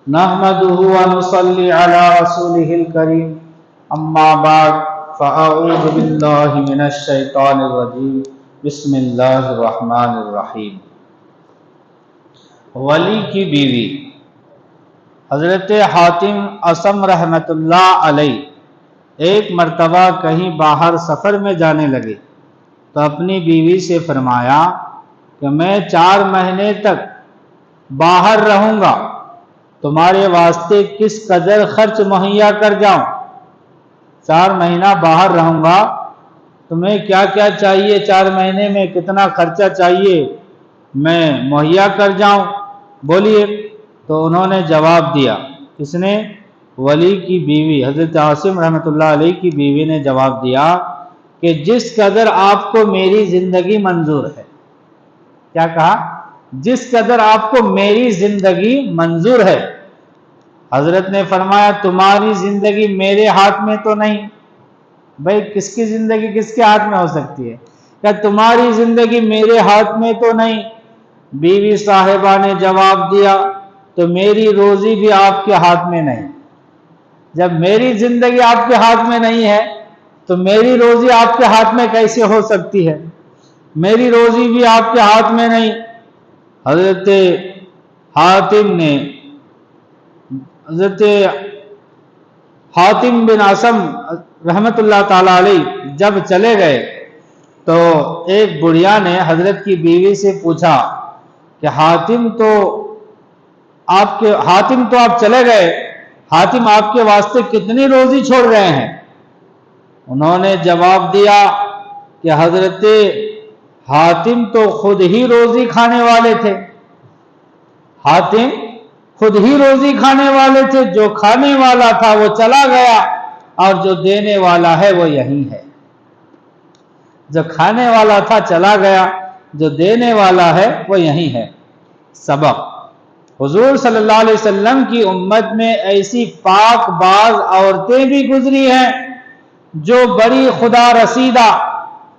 نحمده ونصلي على رسوله الكريم اما بعد فاعوذ بالله من الشيطان الرجيم بسم اللہ الرحمن الرحیم۔ ولی کی بیوی حضرت حاتم اصم رحمت اللہ علیہ ایک مرتبہ کہیں باہر سفر میں جانے لگے تو اپنی بیوی سے فرمایا کہ میں 4 مہینے تک باہر رہوں گا، تمہارے واسطے کس قدر خرچ مہیا کر جاؤں۔ 4 مہینہ باہر رہوں گا، تمہیں کیا کیا چاہیے، 4 مہینے میں کتنا خرچہ چاہیے میں مہیا کر جاؤں، بولیے۔ تو انہوں نے جواب دیا، کس نے؟ ولی کی بیوی حضرت عاصم رحمۃ اللہ علیہ کی بیوی نے جواب دیا کہ جس قدر آپ کو میری زندگی منظور ہے۔ کیا کہا؟ جس قدر آپ کو میری زندگی منظور ہے۔ حضرت نے فرمایا تمہاری زندگی میرے ہاتھ میں تو نہیں۔ بھائی کس کی زندگی کس کے ہاتھ میں ہو سکتی ہے؟ کہ تمہاری زندگی میرے ہاتھ میں تو نہیں۔ بیوی صاحبہ نے جواب دیا تو میری روزی بھی آپ کے ہاتھ میں نہیں۔ جب میری زندگی آپ کے ہاتھ میں نہیں ہے تو میری روزی آپ کے ہاتھ میں کیسے ہو سکتی ہے؟ میری روزی بھی آپ کے ہاتھ میں نہیں۔ حضرت حاتم بن اصم رحمت اللہ تعالی علیہ جب چلے گئے تو ایک بڑھیا نے حضرت کی بیوی سے پوچھا کہ حاتم تو آپ چلے گئے، حاتم آپ کے واسطے کتنی روزی چھوڑ گئے ہیں؟ انہوں نے جواب دیا کہ حضرت حاتم تو خود ہی روزی کھانے والے تھے۔ حاتم خود ہی روزی کھانے والے تھے، جو کھانے والا تھا وہ چلا گیا اور جو دینے والا ہے وہ یہی ہے۔ جو کھانے والا تھا چلا گیا، جو دینے والا ہے وہ یہی ہے۔ سبق: حضور صلی اللہ علیہ وسلم کی امت میں ایسی پاک باز عورتیں بھی گزری ہیں جو بڑی خدا رسیدہ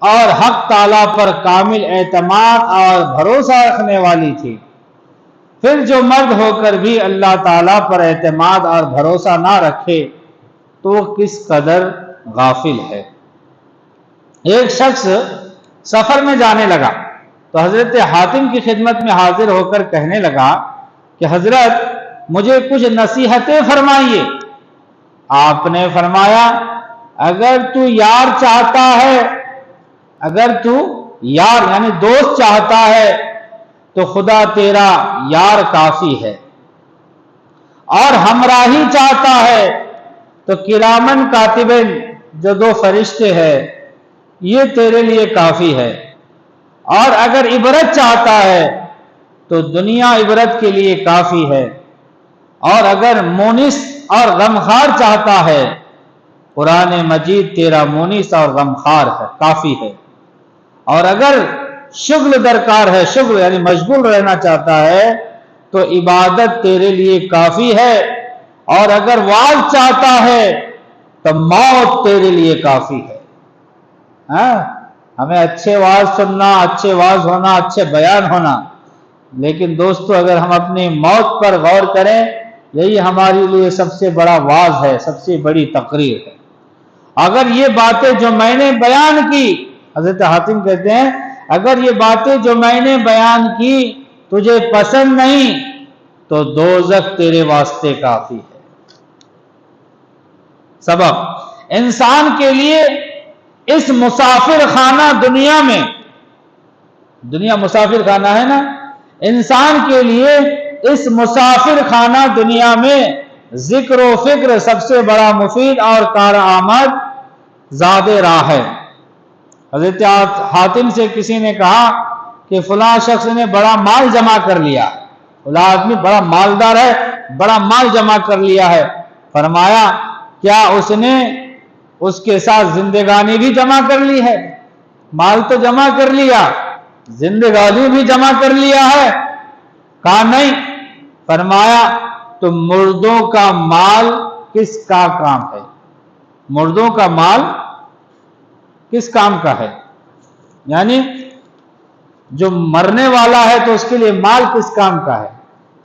اور حق تعالیٰ پر کامل اعتماد اور بھروسہ رکھنے والی تھی۔ پھر جو مرد ہو کر بھی اللہ تعالیٰ پر اعتماد اور بھروسہ نہ رکھے تو وہ کس قدر غافل ہے۔ ایک شخص سفر میں جانے لگا تو حضرت حاتم کی خدمت میں حاضر ہو کر کہنے لگا کہ حضرت مجھے کچھ نصیحتیں فرمائیے۔ آپ نے فرمایا اگر تو یار چاہتا ہے، اگر تو یار یعنی دوست چاہتا ہے تو خدا تیرا یار کافی ہے، اور ہمراہی چاہتا ہے تو کرامن کاتبین جو 2 فرشتے ہیں یہ تیرے لیے کافی ہے، اور اگر عبرت چاہتا ہے تو دنیا عبرت کے لیے کافی ہے، اور اگر مونس اور غمخوار چاہتا ہے قرآن مجید تیرا مونس اور غمخوار ہے، کافی ہے، اور اگر شغل درکار ہے، شغل یعنی مشغول رہنا چاہتا ہے تو عبادت تیرے لیے کافی ہے، اور اگر واعظ چاہتا ہے تو موت تیرے لیے کافی ہے۔ ہمیں اچھے واعظ سننا، اچھے واعظ ہونا، اچھے بیان ہونا، لیکن دوستو اگر ہم اپنی موت پر غور کریں یہی ہمارے لیے سب سے بڑا واعظ ہے، سب سے بڑی تقریر ہے۔ اگر یہ باتیں جو میں نے بیان کی، حضرت حاتم کہتے ہیں اگر یہ باتیں جو میں نے بیان کی تجھے پسند نہیں تو دوزخ تیرے واسطے کافی ہے۔ سبق: انسان کے لیے اس مسافر خانہ دنیا میں، دنیا مسافر خانہ ہے نا، انسان کے لیے اس مسافر خانہ دنیا میں ذکر و فکر سب سے بڑا مفید اور کارآمد زاد راہ ہے۔ حضرت حاتم سے کسی نے کہا کہ فلاں شخص نے بڑا مال جمع کر لیا، فلاں آدمی بڑا مالدار ہے، بڑا مال جمع کر لیا ہے۔ فرمایا کیا اس نے اس کے ساتھ زندگانی بھی جمع کر لی ہے؟ مال تو جمع کر لیا، زندگانی بھی جمع کر لیا ہے؟ کہا نہیں۔ فرمایا تو مردوں کا مال کس کا کام ہے؟ مردوں کا مال کس کام کا ہے؟ یعنی جو مرنے والا ہے تو اس کے لیے مال کس کام کا ہے؟